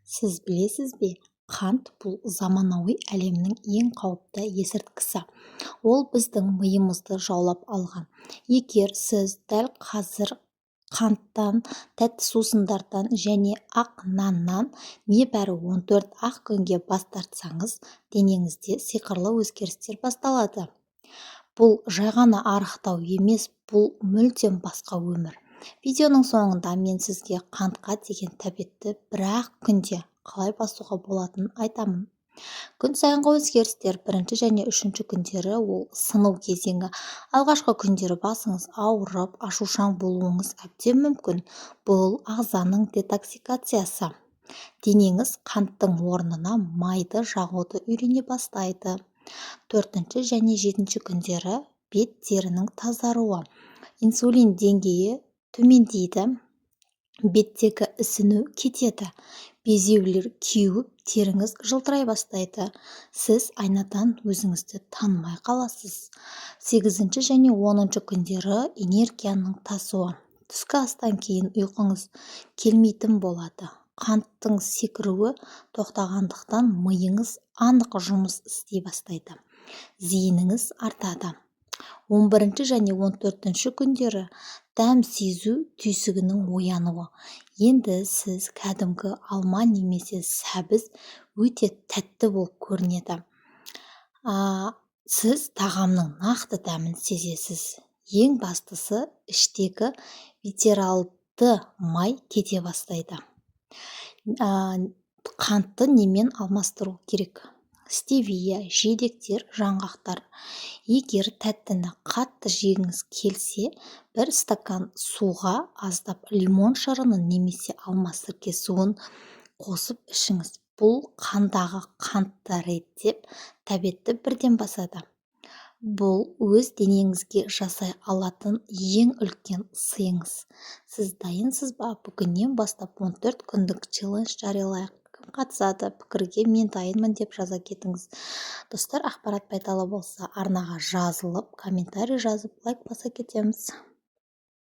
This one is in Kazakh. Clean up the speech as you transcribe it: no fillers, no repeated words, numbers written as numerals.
Сіз білесіз бе, қант бұл заманауи әлемнің ең қауіпті есірткісі. Ол біздің миымызды жаулап алған. Егер сіз дәл қазір қанттан, тәтті сусындардан және ақ наннан небәрі 14 ақ күнге бас тартсаңыз, денеңізде сиқырлы өзгерістер басталады. Бұл жай ғана арықтау емес, бұл мүлдем басқа өмір. Видеоның соңында мен сізге қантқа деген тәбетті бір-ақ күнде қалай басуға болатынын айтамын. Күн сайынғы өзгерістер бірінші және үшінші күндері ол сыну кезеңі. Алғашқы күндері басыңыз ауырып, ашушаң болуыңыз әбден мүмкін. Бұл ағзаның детоксикациясы. Денеңіз қанттың орнына майды жағуды үйрене бастайды. Төртінші және жетінші күндері бет терінің тазаруы. Инсулин деңгейі төмендейді. Беттегі ісіну кетеді. Безеулер кеуіп, теріңіз жылтырай бастайды. Сіз айнадан өзіңізді танымай қаласыз. 8 және 10 күндері энергияның тасуы. Түскі астан кейін ұйқыңыз келмейтін болады. Қанттың секіруі тоқтағандықтан миыңыз анық жұмыс істей бастайды. Зейініңіз артады. 11 және 14 күндері дәм сезу түйсігінің оянуы. Енді сіз кәдімгі алма немесе сәбіз өте тәтті болып көрінеді. Сіз тағамның нақты дәмін сезесіз. Ең бастысы іштегі витералды май кете бастайды. Қантты немен алмастыру керек? Стевия, жидектер, жаңғақтар. Егер тәттіні қатты жегіңіз келсе, 1 стакан суға аздап лимон шырынын немесе алма сірке суын қосып ішіңіз. Бұл қандағы қантты реттеп, тәбетті бірден басады. Бұл өз денеңізге жасай алатын ең үлкен сыйыңыз. Сіз дайынсыз ба? Бүгіннен бастап 14 күндік челлендж жариялайық. Кім қатысады? Пікірге мен дайынмын деп жаза кетіңіз. Достар, ақпарат пайдалы болса, арнаға жазылып, комментарий жазып, лайк баса кетеміз.